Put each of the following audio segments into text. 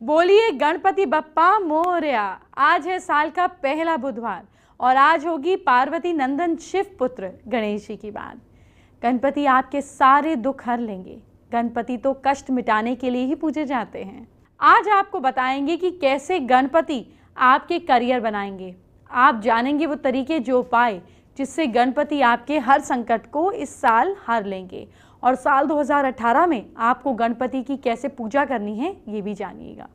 बोलिए गणपति बप्पा मोरया। आज है साल का पहला बुधवार और आज होगी पार्वती नंदन शिव पुत्र गणेश जी की बात। गणपति आपके सारे दुख हर लेंगे। गणपति तो कष्ट मिटाने के लिए ही पूजे जाते हैं। आज आपको बताएंगे कि कैसे गणपति आपके करियर बनाएंगे। आप जानेंगे वो तरीके जो उपाय जिससे गणपति आपके हर संकट को इस साल हर लेंगे और साल 2018 में आपको गणपति की कैसे पूजा करनी है ये भी जानिएगा।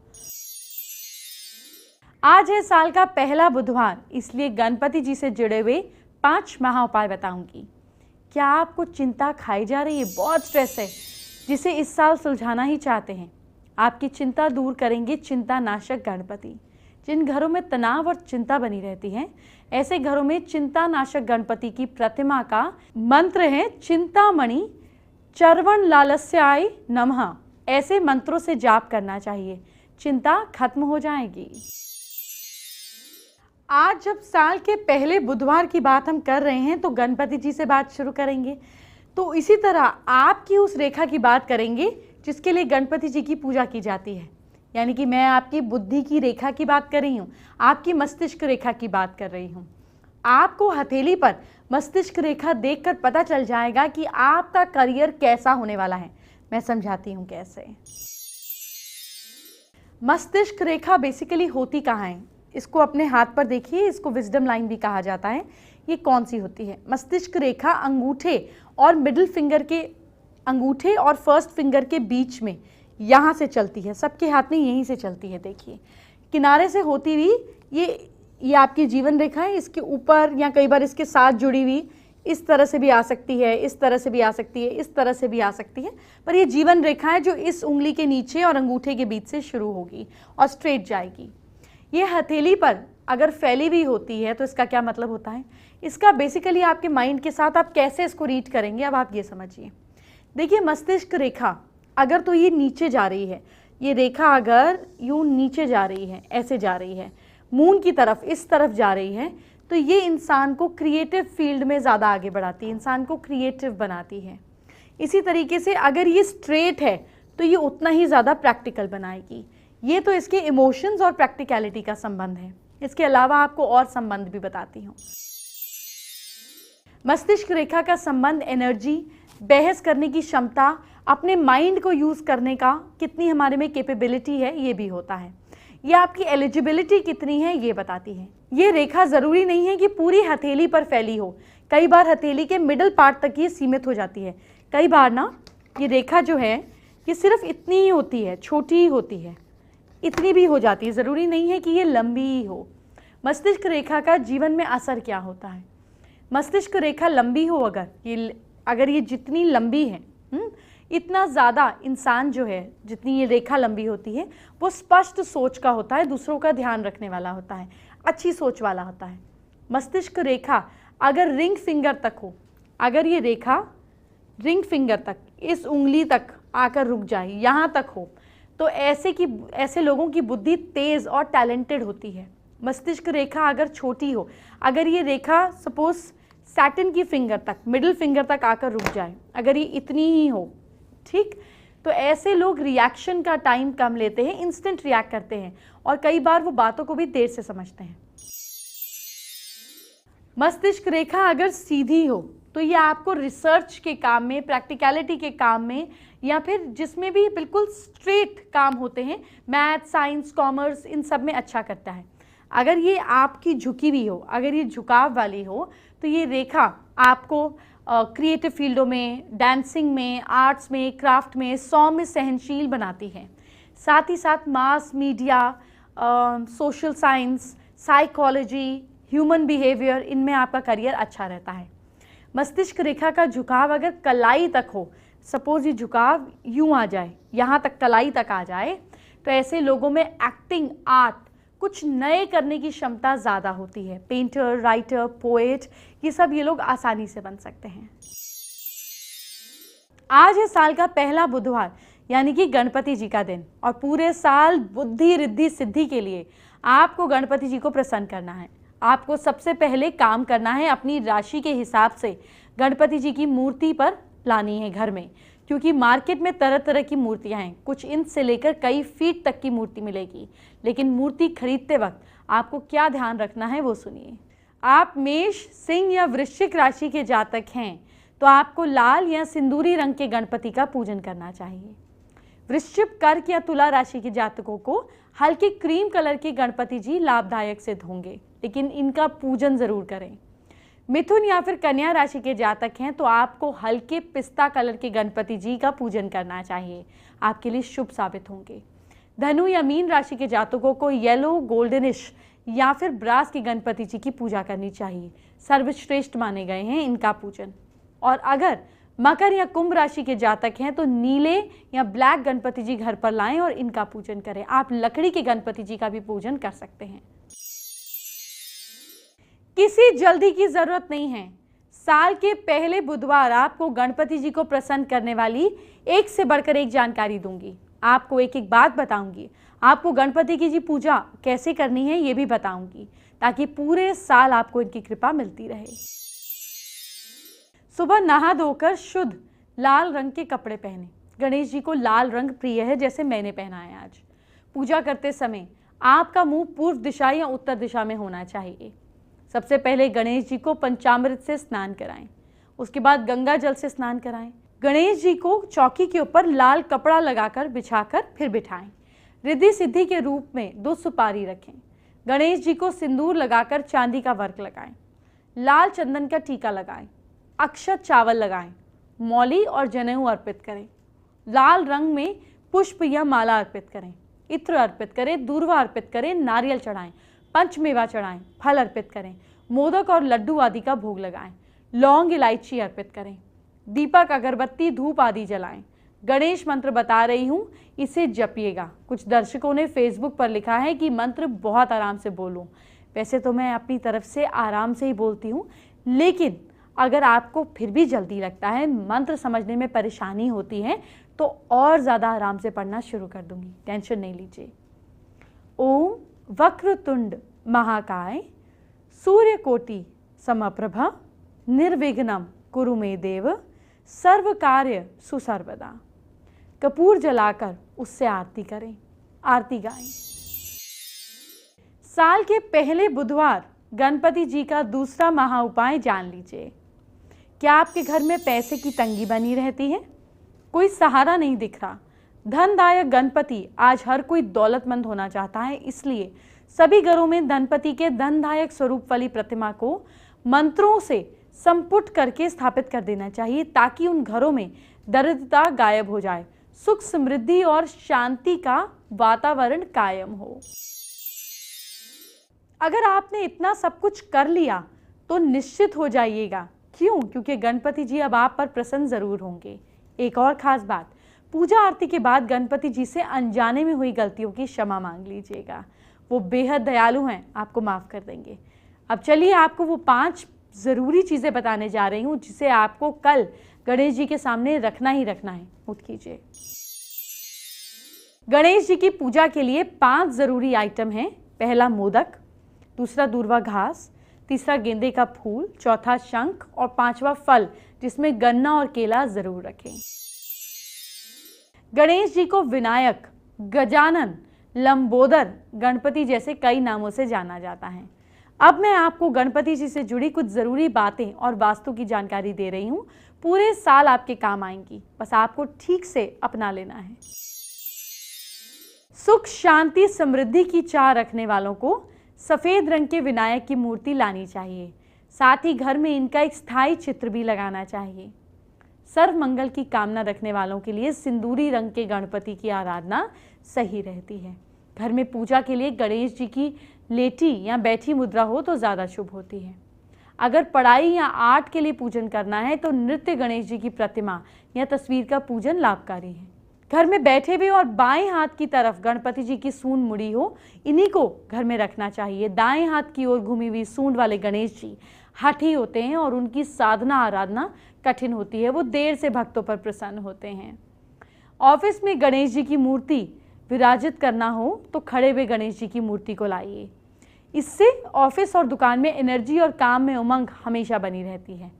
आज है साल का पहला बुधवार, इसलिए गणपति जी से जुड़े हुए 5 महा उपाय बताऊंगी। क्या आपको चिंता खाई जा रही है? बहुत स्ट्रेस है जिसे इस साल सुलझाना ही चाहते हैं। आपकी चिंता दूर करेंगे चिंता नाशक गणपति। जिन घरों में तनाव और चिंता बनी रहती है, ऐसे घरों में चिंता नाशक गणपति की प्रतिमा का मंत्र है चिंतामणि चर्वण लालस्याय नमः। ऐसे मंत्रों से जाप करना चाहिए, चिंता खत्म हो जाएगी। आज जब साल के पहले बुधवार की बात हम कर रहे हैं तो गणपति जी से बात शुरू करेंगे। तो इसी तरह आपकी उस रेखा की बात करेंगे जिसके लिए गणपति जी की पूजा की जाती है। यानी कि मैं आपकी बुद्धि की रेखा की बात कर रही हूँ, आपकी मस्तिष्क रेखा की बात कर रही हूँ। आपको हथेली पर मस्तिष्क रेखा देखकर पता चल जाएगा कि आपका करियर कैसा होने वाला है। मैं समझाती हूँ कैसे। मस्तिष्क रेखा बेसिकली होती कहाँ है? इसको अपने हाथ पर देखिए, इसको विजडम लाइन भी कहा जाता है। ये कौन सी होती है? मस्तिष्क रेखा अंगूठे और मिडिल फिंगर के, अंगूठे और फर्स्ट फिंगर के बीच में यहाँ से चलती है। सबके हाथ में यहीं से चलती है। देखिए किनारे से होती हुई ये आपकी जीवन रेखा है। इसके ऊपर या कई बार इसके साथ जुड़ी हुई इस तरह से भी आ सकती है, इस तरह से भी आ सकती है, इस तरह से भी आ सकती है। पर ये जीवन रेखा है जो इस उंगली के नीचे और अंगूठे के बीच से शुरू होगी और स्ट्रेट जाएगी। ये हथेली पर अगर फैली हुई होती है तो इसका क्या मतलब होता है? इसका बेसिकली आपके माइंड के साथ आप कैसे इसको रीड करेंगे, अब आप ये समझिए। देखिए मस्तिष्क रेखा अगर तो ये नीचे जा रही है, ये रेखा अगर यूं नीचे जा रही है, ऐसे जा रही है, मून की तरफ इस तरफ जा रही है, तो ये इंसान को क्रिएटिव फील्ड में ज़्यादा आगे बढ़ाती है, इंसान को क्रिएटिव बनाती है। इसी तरीके से अगर ये स्ट्रेट है तो ये उतना ही ज़्यादा प्रैक्टिकल बनाएगी। ये तो इसके इमोशंस और प्रैक्टिकलिटी का संबंध है। इसके अलावा आपको और संबंध भी बताती हूँ। मस्तिष्क रेखा का संबंध एनर्जी, बहस करने की क्षमता, अपने माइंड को यूज़ करने का कितनी हमारे में कैपेबिलिटी है ये भी होता है। ये आपकी एलिजिबिलिटी कितनी है ये बताती है। ये रेखा ज़रूरी नहीं है कि पूरी हथेली पर फैली हो। कई बार हथेली के मिडल पार्ट तक ये सीमित हो जाती है। कई बार ना ये रेखा जो है ये सिर्फ इतनी ही होती है, छोटी ही होती है, इतनी भी हो जाती है। ज़रूरी नहीं है कि ये लंबी ही हो। मस्तिष्क रेखा का जीवन में असर क्या होता है? मस्तिष्क रेखा लंबी हो अगर ये जितनी लंबी है, इतना ज़्यादा इंसान जो है, जितनी ये रेखा लंबी होती है वो स्पष्ट सोच का होता है, दूसरों का ध्यान रखने वाला होता है, अच्छी सोच वाला होता है। मस्तिष्क रेखा अगर रिंग फिंगर तक हो, अगर ये रेखा रिंग फिंगर तक, इस उंगली तक आकर रुक जाए, यहाँ तक हो, तो ऐसे लोगों की बुद्धि तेज़ और टैलेंटेड होती है। मस्तिष्क रेखा अगर छोटी हो, अगर ये रेखा सपोज सैटिन की फिंगर तक, मिडिल फिंगर तक आकर रुक जाए, अगर ये इतनी ही हो, ठीक, तो ऐसे लोग रिएक्शन का टाइम कम लेते हैं, इंस्टेंट रिएक्ट करते हैं और कई बार वो बातों को भी देर से समझते हैं। मस्तिष्क रेखा अगर सीधी हो तो ये आपको रिसर्च के काम में, प्रैक्टिकलिटी के काम में, या फिर जिसमें भी बिल्कुल स्ट्रेट काम होते हैं, मैथ, साइंस, कॉमर्स, इन सब में अच्छा करता है। अगर ये आपकी झुकी हुई हो, अगर ये झुकाव वाली हो, तो ये रेखा आपको क्रिएटिव फील्डों में, डांसिंग में, आर्ट्स में, क्राफ्ट में सौम्य सहनशील बनाती है। साथ ही साथ mass media, social science, psychology, human behaviour, इनमें आपका करियर अच्छा रहता है। मस्तिष्क रेखा का झुकाव अगर कलाई तक हो, सपोज ये झुकाव यूँ आ जाए, यहाँ तक कलाई तक आ जाए, तो ऐसे लोगों में एक्टिंग, आर्ट, कुछ नए करने की क्षमता ज़्यादा होती है। पेंटर, राइटर, पोएट, ये सब ये लोग आसानी से बन सकते हैं। आज है साल का पहला बुधवार, यानी कि गणपति जी का दिन, और पूरे साल बुद्धि रिद्धि सिद्धि के लिए आपको गणपति जी को प्रसन्न करना है। आपको सबसे पहले काम करना है अपनी राशि के हिसाब से गणपति जी की मूर्ति पर लानी है घर में। क्योंकि मार्केट में तरह तरह की मूर्तियां हैं, कुछ इंच से लेकर कई फीट तक की मूर्ति मिलेगी। लेकिन मूर्ति खरीदते वक्त आपको क्या ध्यान रखना है वो सुनिए। आप मेष, सिंह या वृश्चिक राशि के जातक हैं तो आपको लाल या सिंदूरी रंग के गणपति का पूजन करना चाहिए। वृश्चिक, कर्क या तुला राशि के जातकों को हल्के क्रीम कलर के गणपति जी लाभदायक सिद्ध होंगे, लेकिन इनका पूजन जरूर करें। मिथुन या फिर कन्या राशि के जातक हैं तो आपको हल्के पिस्ता कलर के गणपति जी का पूजन करना चाहिए, आपके लिए शुभ साबित होंगे। धनु या मीन राशि के जातकों को येलो, गोल्डनिश या फिर ब्रास के गणपति जी की पूजा करनी चाहिए, सर्वश्रेष्ठ माने गए हैं इनका पूजन। और अगर मकर या कुंभ राशि के जातक हैं तो नीले या ब्लैक गणपति जी घर पर लाएं और इनका पूजन करें। आप लकड़ी के गणपति जी का भी पूजन कर सकते हैं। किसी जल्दी की जरूरत नहीं है। साल के पहले बुधवार आपको गणपति जी को प्रसन्न करने वाली एक से बढ़कर एक जानकारी दूंगी। आपको एक एक बात बताऊंगी। आपको गणपति की जी पूजा कैसे करनी है ये भी बताऊंगी, ताकि पूरे साल आपको इनकी कृपा मिलती रहे। सुबह नहा धोकर शुद्ध लाल रंग के कपड़े पहने। गणेश जी को लाल रंग प्रिय है, जैसे मैंने पहना है आज। पूजा करते समय आपका मुंह पूर्व दिशा या उत्तर दिशा में होना चाहिए। सबसे पहले गणेश जी को पंचामृत से स्नान कराएं, उसके बाद गंगा जल से स्नान कराएं। गणेश जी को चौकी के ऊपर लाल कपड़ा लगाकर बिछाकर फिर बिठाएं। रिद्धि सिद्धि के रूप में 2 सुपारी रखें। गणेश जी को सिंदूर लगाकर चांदी का वर्क लगाएं। लाल चंदन का टीका लगाएं। अक्षत चावल लगाएं। मौली और जनेऊ अर्पित करें। लाल रंग में पुष्प या माला अर्पित करें। इत्र अर्पित करें। दूर्वा अर्पित करें। नारियल चढ़ाएं। पंचमेवा चढ़ाएं। फल अर्पित करें। मोदक और लड्डू आदि का भोग लगाएं। लौंग, इलायची अर्पित करें। दीपक, अगरबत्ती, धूप आदि जलाएं। गणेश मंत्र बता रही हूँ, इसे जपिएगा। कुछ दर्शकों ने फेसबुक पर लिखा है कि मंत्र बहुत आराम से बोलूं। वैसे तो मैं अपनी तरफ से आराम से ही बोलती हूँ, लेकिन अगर आपको फिर भी जल्दी लगता है, मंत्र समझने में परेशानी होती है, तो और ज़्यादा आराम से पढ़ना शुरू कर दूंगी, टेंशन नहीं लीजिए। ओम वक्रतुंड महाकाय सूर्यकोटि समप्रभा निर्विघ्नं कुरु मे देव सर्व कार्य सुसर्वदा। कपूर जलाकर उससे आरती करें, आरती गाएं। साल के पहले बुधवार गणपति जी का दूसरा महा उपाय जान लीजिए। क्या आपके घर में पैसे की तंगी बनी रहती है? कोई सहारा नहीं दिख रहा? धनदायक गणपति आज हर कोई दौलतमंद होना चाहता है, इसलिए सभी घरों में गणपति के धनदायक स्वरूप वाली प्रतिमा को मंत्रों से संपुट करके स्थापित कर देना चाहिए, ताकि उन घरों में दरिद्रता गायब हो जाए, सुख, समृद्धि और शांति का वातावरण कायम हो। अगर आपने इतना सब कुछ कर लिया तो निश्चित हो जाइएगा। क्यों? क्योंकि गणपति जी अब आप पर प्रसन्न जरूर होंगे। एक और खास बात, पूजा आरती के बाद गणपति जी से अनजाने में हुई गलतियों की क्षमा मांग लीजिएगा। वो बेहद दयालु हैं, आपको माफ कर देंगे। अब चलिए आपको वो 5 जरूरी चीजें बताने जा रही हूं, जिसे आपको कल गणेश जी के सामने रखना ही रखना है। नोट कीजिए। गणेश जी की पूजा के लिए 5 जरूरी आइटम हैं। पहला मोदक, दूसरा दूर्वा घास, तीसरा गेंदे का फूल, चौथा शंख और 5वां फल, जिसमें गन्ना और केला जरूर रखें। गणेश जी को विनायक, गजानन, लंबोदर गणपति जैसे कई नामों से जाना जाता है। अब मैं आपको गणपति जी से जुड़ी कुछ जरूरी बातें और वास्तु की जानकारी दे रही हूँ। पूरे साल आपके काम आएंगी, बस आपको ठीक से अपना लेना है। सुख, शांति, समृद्धि की चाह रखने वालों को सफेद रंग के विनायक की मूर्ति लानी चाहिए। साथ ही घर में इनका एक स्थायी चित्र भी लगाना चाहिए। सर्व मंगल की कामना रखने वालों के लिए सिंदूरी रंग के गणपति की आराधना सही रहती है। घर में पूजा के लिए गणेश जी की लेटी या बैठी मुद्रा हो तो ज़्यादा शुभ होती है। अगर पढ़ाई या आर्ट के लिए पूजन करना है तो नृत्य गणेश जी की प्रतिमा या तस्वीर का पूजन लाभकारी है। घर में बैठे हुए और बाएं हाथ की तरफ गणपति जी की सूंड मुड़ी हो, इन्हीं को घर में रखना चाहिए। दाएं हाथ की ओर घूमी हुई सूंड वाले गणेश जी हठी होते हैं और उनकी साधना आराधना कठिन होती है। वो देर से भक्तों पर प्रसन्न होते हैं। ऑफिस में गणेश जी की मूर्ति विराजित करना हो तो खड़े हुए गणेश जी की मूर्ति को लाइए। इससे ऑफिस और दुकान में एनर्जी और काम में उमंग हमेशा बनी रहती है।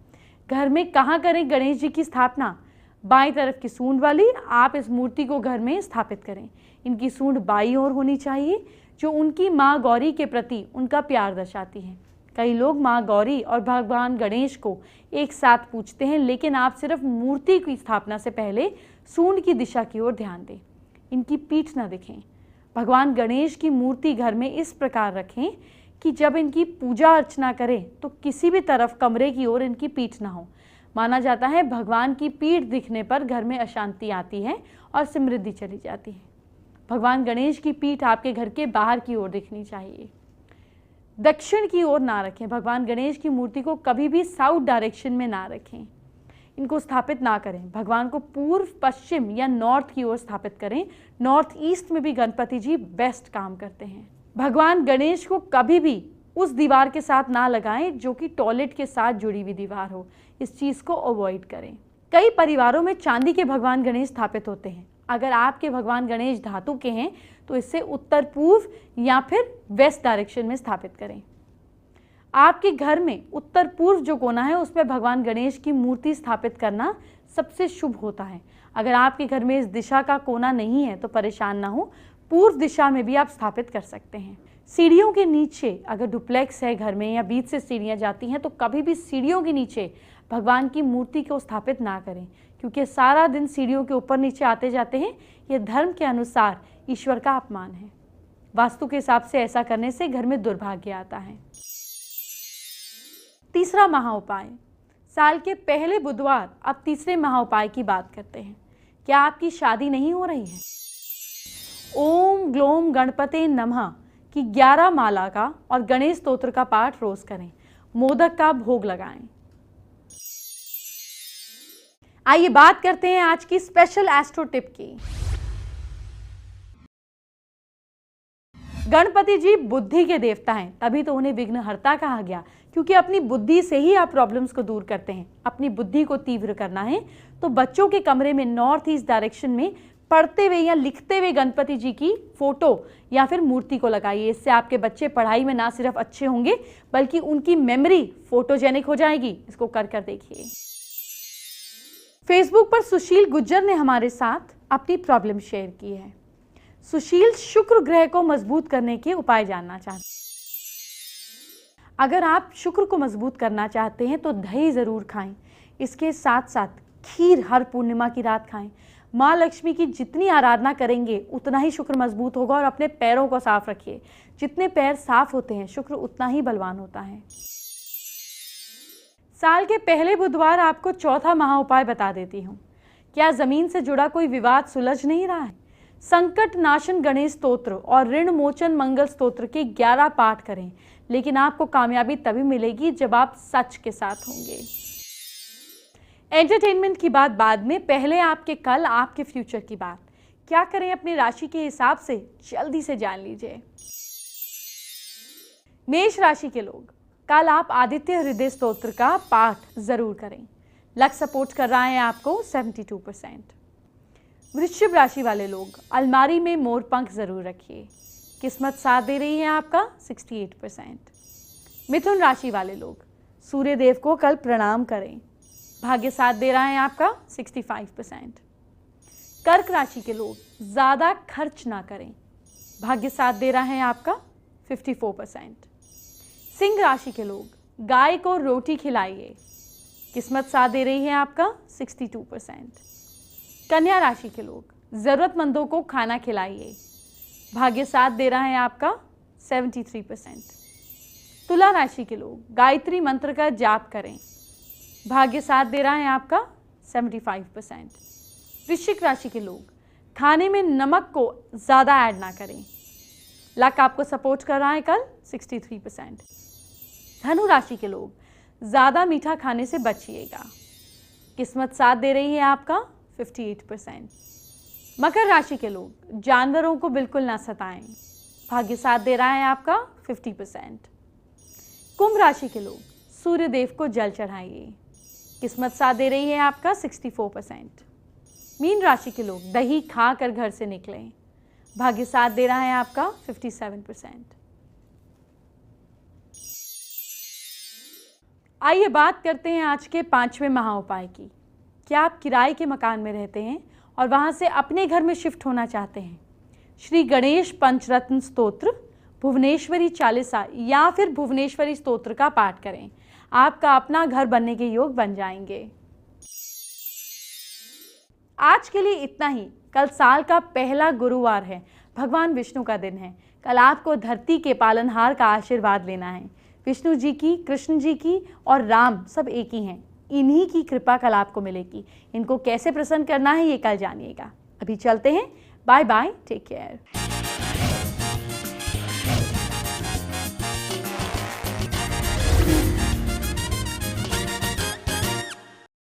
घर में कहाँ करें गणेश जी की स्थापना? बाईं तरफ की सूंड वाली आप इस मूर्ति को घर में स्थापित करें। इनकी सूंड बाईं ओर होनी चाहिए, जो उनकी माँ गौरी के प्रति उनका प्यार दर्शाती है। कई लोग माँ गौरी और भगवान गणेश को एक साथ पूजते हैं, लेकिन आप सिर्फ मूर्ति की स्थापना से पहले सूंड की दिशा की ओर ध्यान दें। इनकी पीठ न दिखें। भगवान गणेश की मूर्ति घर में इस प्रकार रखें कि जब इनकी पूजा अर्चना करें तो किसी भी तरफ कमरे की ओर इनकी पीठ ना हो। माना जाता है भगवान की पीठ दिखने पर घर में अशांति आती है और समृद्धि चली जाती है। भगवान गणेश की पीठ आपके घर के बाहर की ओर दिखनी चाहिए, दक्षिण की ओर ना रखें। भगवान गणेश की मूर्ति को कभी भी साउथ डायरेक्शन में ना रखें। इनको स्थापित ना करें। भगवान को पूर्व, पश्चिम या नॉर्थ की ओर स्थापित करें। नॉर्थ ईस्ट में भी गणपति जी बेस्ट काम करते हैं। भगवान गणेश को कभी भी उस दीवार के साथ ना लगाएं जो कि टॉयलेट के साथ जुड़ी हुई दीवार हो। इस चीज़ को अवॉइड करें। कई परिवारों में चांदी के भगवान गणेश स्थापित होते हैं। अगर आपके भगवान गणेश धातु के हैं तो इसे उत्तर पूर्व या फिर वेस्ट डायरेक्शन में स्थापित करें। आपके घर में उत्तर पूर्व जो कोना है उसमें भगवान गणेश की मूर्ति स्थापित करना सबसे शुभ होता है। अगर आपके घर में इस दिशा का कोना नहीं है तो परेशान ना हो, पूर्व दिशा में भी आप स्थापित कर सकते हैं। सीढ़ियों के नीचे, अगर डुप्लेक्स है घर में या बीच से सीढ़ियाँ जाती हैं, तो कभी भी सीढ़ियों के नीचे भगवान की मूर्ति को स्थापित ना करें, क्योंकि सारा दिन सीढ़ियों के ऊपर नीचे आते जाते हैं। यह धर्म के अनुसार ईश्वर का अपमान है। वास्तु के हिसाब से ऐसा करने से घर में दुर्भाग्य आता है। तीसरा महाउपाय, साल के पहले बुधवार। अब तीसरे महाउपाय की बात करते हैं। क्या आपकी शादी नहीं हो रही है? ओम ग्लोम गणपते नमः की 11 माला का और गणेश स्तोत्र का पाठ रोज करें। मोदक का भोग लगाएं। आइए बात करते हैं आज की स्पेशल एस्ट्रो टिप की। गणपति जी बुद्धि के देवता हैं, तभी तो उन्हें विघ्नहर्ता कहा गया, क्योंकि अपनी बुद्धि से ही आप प्रॉब्लम्स को दूर करते हैं। अपनी बुद्धि को तीव्र करना है तो बच्चों के कमरे में नॉर्थ ईस्ट डायरेक्शन में पढ़ते हुए या लिखते हुए गणपति जी की फोटो या फिर मूर्ति को लगाइए। इससे आपके बच्चे पढ़ाई में ना सिर्फ अच्छे होंगे बल्कि उनकी मेमोरी फोटोजेनिक हो जाएगी। इसको कर कर देखिए। फेसबुक पर सुशील गुज्जर ने हमारे साथ अपनी प्रॉब्लम शेयर की है। सुशील शुक्र ग्रह को मजबूत करने के उपाय जानना चाहते हैं। अगर आप शुक्र को मजबूत करना चाहते हैं तो दही जरूर खाएं। इसके साथ साथ खीर हर पूर्णिमा की रात खाएं। माँ लक्ष्मी की जितनी आराधना करेंगे उतना ही शुक्र मजबूत होगा। और अपने पैरों को साफ रखिए। जितने पैर साफ होते हैं शुक्र उतना ही बलवान होता है। साल के पहले बुधवार आपको चौथा महाउपाय बता देती हूँ। क्या जमीन से जुड़ा कोई विवाद सुलझ नहीं रहा है? संकट नाशन गणेश स्तोत्र और ऋण मोचन मंगल स्तोत्र के 11 पाठ करें, लेकिन आपको कामयाबी तभी मिलेगी जब आप सच के साथ होंगे। एंटरटेनमेंट की बात बाद में, पहले आपके कल, आपके फ्यूचर की बात। क्या करें अपनी राशि के हिसाब से, जल्दी से जान लीजिए। मेष राशि के लोग, कल आप आदित्य हृदय स्तोत्र का पाठ जरूर करें। लक सपोर्ट कर रहा है आपको 72%। वृश्चिक राशि वाले लोग, अलमारी में मोर पंख जरूर रखिए। किस्मत साथ दे रही है आपका 68%। मिथुन राशि वाले लोग, सूर्य देव को कल प्रणाम करें। भाग्य साथ दे रहा है आपका 65%। कर्क राशि के लोग, ज़्यादा खर्च ना करें। भाग्य साथ दे रहा है आपका 54%। सिंह राशि के लोग, गाय को रोटी खिलाइए। किस्मत साथ दे रही है आपका 62%। कन्या राशि के लोग, ज़रूरतमंदों को खाना खिलाइए। भाग्य साथ दे रहा है आपका 73%। तुला राशि के लोग, गायत्री मंत्र का जाप करें। भाग्य साथ दे रहा है आपका 75%। वृश्चिक राशि के लोग, खाने में नमक को ज़्यादा ऐड ना करें। लक आपको सपोर्ट कर रहा है कल 63%। धनु राशि के लोग, ज़्यादा मीठा खाने से बचिएगा। किस्मत साथ दे रही है आपका 58%। मकर राशि के लोग, जानवरों को बिल्कुल ना सताएं। भाग्य साथ दे रहा है आपका 50%। कुंभ राशि के लोग, सूर्य देव को जल चढ़ाइए। किस्मत साथ दे रही है आपका 64%। मीन राशि के लोग, दही खाकर घर से निकलें। भाग्य साथ दे रहा है आपका 57%। आइए बात करते हैं आज के 5वें महाउपाय की। क्या आप किराए के मकान में रहते हैं और वहाँ से अपने घर में शिफ्ट होना चाहते हैं? श्री गणेश पंचरत्न स्तोत्र, भुवनेश्वरी चालीसा या फिर भुवनेश्वरी स्तोत्र का पाठ करें। आपका अपना घर बनने के योग बन जाएंगे। आज के लिए इतना ही। कल साल का पहला गुरुवार है, भगवान विष्णु का दिन है। कल आपको धरती के पालनहार का आशीर्वाद लेना है। विष्णु जी की, कृष्ण जी की और राम सब एक ही हैं। इन्हीं की कृपा कल आपको मिलेगी। इनको कैसे प्रसन्न करना है ये कल जानिएगा। अभी चलते हैं। Bye bye, take care.